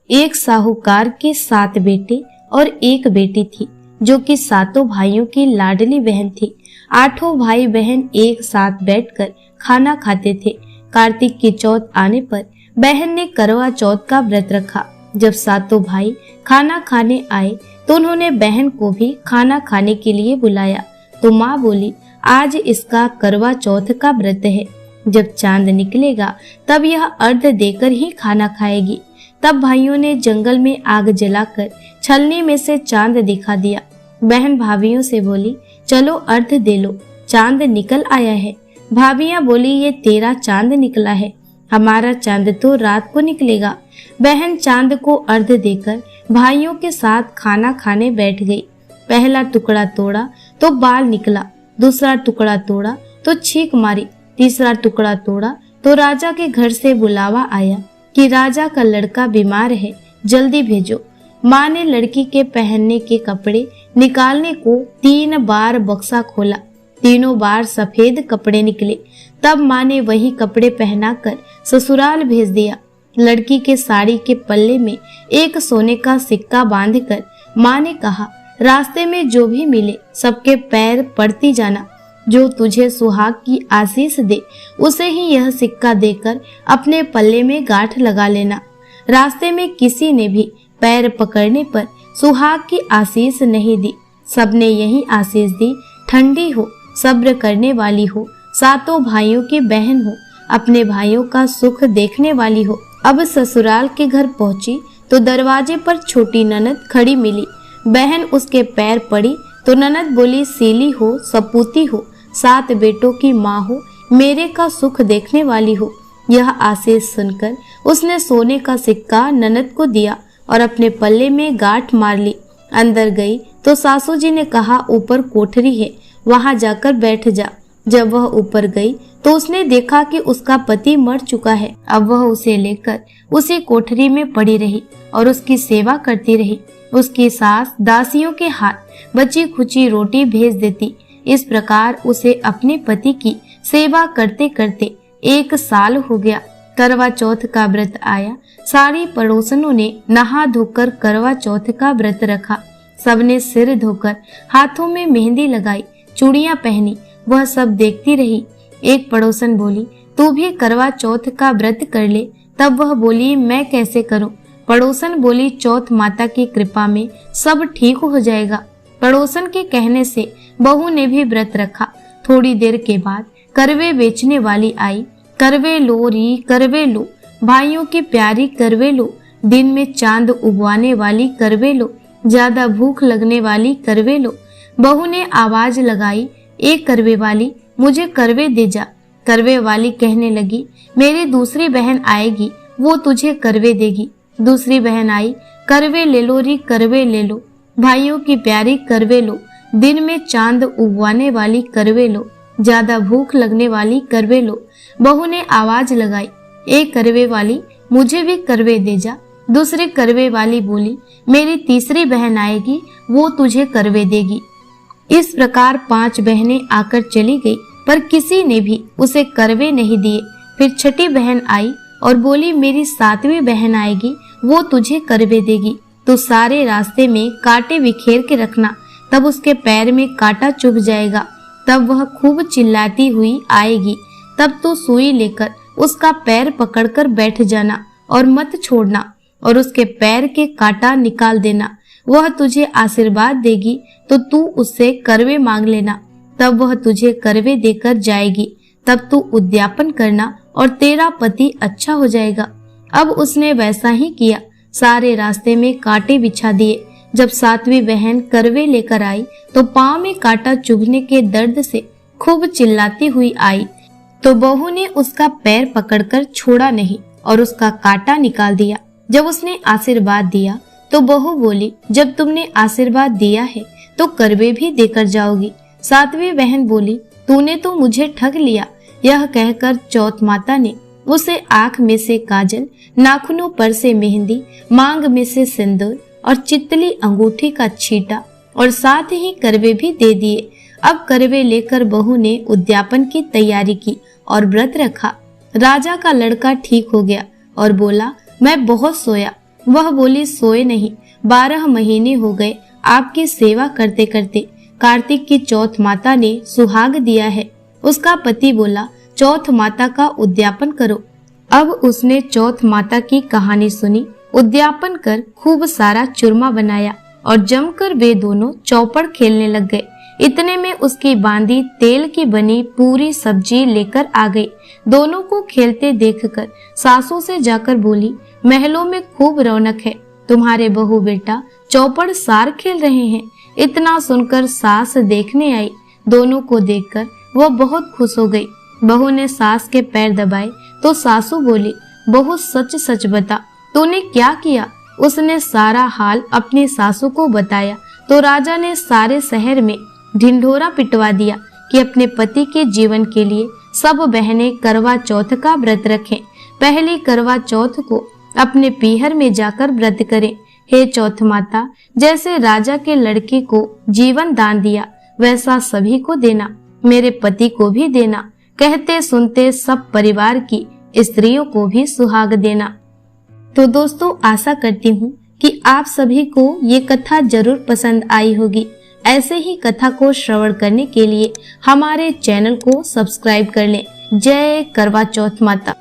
एक साहूकार के 7 बेटे और एक बेटी थी, जो कि सातों भाइयों की लाडली बहन थी। 8 भाई बहन एक साथ बैठकर खाना खाते थे। कार्तिक की चौथ आने पर बहन ने करवा चौथ का व्रत रखा। जब सातों भाई खाना खाने आए तो उन्होंने बहन को भी खाना खाने के लिए बुलाया। तो माँ बोली, आज इसका करवा चौथ का व्रत है, जब चांद निकलेगा तब यह अर्घ देकर ही खाना खाएगी। तब भाइयों ने जंगल में आग जलाकर छलनी में से चांद दिखा दिया। बहन भाभियों से बोली, चलो अर्घ दे लो, चांद निकल आया है। भाभियां बोली, ये तेरा चांद निकला है, हमारा चांद तो रात को निकलेगा। बहन चांद को अर्घ देकर भाइयों के साथ खाना खाने बैठ गई। पहला टुकड़ा तोड़ा तो बाल निकला, दूसरा टुकड़ा तोड़ा तो छींक मारी, तीसरा टुकड़ा तोड़ा तो राजा के घर से बुलावा आया कि राजा का लड़का बीमार है, जल्दी भेजो। माँ ने लड़की के पहनने के कपड़े निकालने को 3 बार बक्सा खोला, तीनों बार सफेद कपड़े निकले। तब माँ ने वही कपड़े पहनाकर ससुराल भेज दिया। लड़की के साड़ी के पल्ले में एक सोने का सिक्का बांधकर माँ ने कहा, रास्ते में जो भी मिले सबके पैर पड़ती जाना, जो तुझे सुहाग की आशीष दे उसे ही यह सिक्का देकर अपने पल्ले में गांठ लगा लेना। रास्ते में किसी ने भी पैर पकड़ने पर सुहाग की आशीष नहीं दी, सबने यही आशीष दी, ठंडी हो, सब्र करने वाली हो, सातों भाइयों की बहन हो, अपने भाइयों का सुख देखने वाली हो। अब ससुराल के घर पहुंची तो दरवाजे पर छोटी ननद खड़ी मिली। बहन उसके पैर पड़ी तो ननद बोली, सीली हो, सपूती हो, 7 बेटों की माँ हो, मेरे का सुख देखने वाली हो। यह आशीष सुनकर उसने सोने का सिक्का ननद को दिया और अपने पल्ले में गांठ मार ली। अंदर गई तो सासू जी ने कहा, ऊपर कोठरी है, वहां जाकर बैठ जा। जब वह ऊपर गई तो उसने देखा कि उसका पति मर चुका है। अब वह उसे लेकर उसी कोठरी में पड़ी रही और उसकी सेवा करती रही। उसकी सास दासियों के हाथ बची खुची रोटी भेज देती। इस प्रकार उसे अपने पति की सेवा करते करते 1 साल हो गया। करवा चौथ का व्रत आया। सारी पड़ोसनों ने नहा धोकर करवा चौथ का व्रत रखा। सबने सिर धोकर हाथों में मेहंदी लगाई, चूड़ियां पहनी। वह सब देखती रही। एक पड़ोसन बोली, तू भी करवा चौथ का व्रत कर ले। तब वह बोली, मैं कैसे करूं? पड़ोसन बोली, चौथ माता की कृपा में सब ठीक हो जाएगा। पड़ोसन के कहने से बहू ने भी व्रत रखा। थोड़ी देर के बाद करवे बेचने वाली आई। करवे लो री, करवे लो, भाइयों की प्यारी करवे लो, दिन में चांद उगवाने वाली करवे लो, ज्यादा भूख लगने वाली करवे लो। बहू ने आवाज लगाई, एक करवे वाली, मुझे करवे दे जा। करवे वाली कहने लगी, मेरी दूसरी बहन आएगी, वो तुझे करवे देगी। दूसरी बहन आई, करवे ले लो री, करवे ले लो, भाइयों की प्यारी करवे लो, दिन में चांद उगवाने वाली करवे लो, ज्यादा भूख लगने वाली करवे लो। बहू ने आवाज लगाई, एक करवे वाली, मुझे भी करवे दे जा। दूसरी करवे वाली बोली, मेरी तीसरी बहन आएगी, वो तुझे करवे देगी। इस प्रकार 5 बहनें आकर चली गई, पर किसी ने भी उसे करवे नहीं दिए। फिर छठी बहन आई और बोली, मेरी 7वीं बहन आएगी, वो तुझे करवे देगी। तो सारे रास्ते में कांटे बिखेर के रखना, तब उसके पैर में कांटा चुभ जाएगा। तब वह खूब चिल्लाती हुई आएगी। तब तो सुई लेकर उसका पैर पकड़कर बैठ जाना और मत छोड़ना और उसके पैर के कांटा निकाल देना। वह तुझे आशीर्वाद देगी तो तू उससे करवे मांग लेना, तब वह तुझे करवे देकर जाएगी। तब तू उद्यापन करना और तेरा पति अच्छा हो जाएगा। अब उसने वैसा ही किया। सारे रास्ते में कांटे बिछा दिए। जब 7वीं बहन करवे लेकर आई तो पांव में कांटा चुभने के दर्द से खूब चिल्लाती हुई आई। तो बहू ने उसका पैर पकड़कर छोड़ा नहीं और उसका कांटा निकाल दिया। जब उसने आशीर्वाद दिया तो बहू बोली, जब तुमने आशीर्वाद दिया है तो करवे भी देकर जाओगी। 7वीं बहन बोली, तूने तो मुझे ठग लिया। यह कहकर चौथ माता ने उसे आंख में से काजल, नाखूनों पर से मेहंदी, मांग में से सिंदूर और चितली अंगूठी का छींटा और साथ ही करवे भी दे दिए। अब करवे लेकर बहू ने उद्यापन की तैयारी की और व्रत रखा। राजा का लड़का ठीक हो गया और बोला, मैं बहुत सोया, वह बोली, सोए नहीं, 12 महीने हो गए आपकी सेवा करते करते। कार्तिक की चौथ माता ने सुहाग दिया है। उसका पति बोला, चौथ माता का उद्यापन करो। अब उसने चौथ माता की कहानी सुनी, उद्यापन कर खूब सारा चूरमा बनाया और जमकर वे दोनों चौपड़ खेलने लग गए। इतने में उसकी बांदी तेल की बनी पूरी सब्जी लेकर आ गई। दोनों को खेलते देखकर सासू से जाकर बोली, महलों में खूब रौनक है, तुम्हारे बहू बेटा चौपड़ सार खेल रहे हैं। इतना सुनकर सास देखने आई। दोनों को देखकर वह बहुत खुश हो गई। बहू ने सास के पैर दबाए तो सासू बोली, बहू सच सच बता, तूने क्या किया? उसने सारा हाल अपनी सासू को बताया तो राजा ने सारे शहर में ढिंढोरा पिटवा दिया कि अपने पति के जीवन के लिए सब बहनें करवा चौथ का व्रत रखें। पहली करवा चौथ को अपने पीहर में जाकर व्रत करें। हे चौथ माता, जैसे राजा के लड़के को जीवन दान दिया वैसा सभी को देना, मेरे पति को भी देना। कहते सुनते सब परिवार की स्त्रियों को भी सुहाग देना। तो दोस्तों, आशा करती हूँ कि आप सभी को ये कथा जरूर पसंद आई होगी। ऐसे ही कथा को श्रवण करने के लिए हमारे चैनल को सब्सक्राइब कर लें। जय करवा चौथ माता।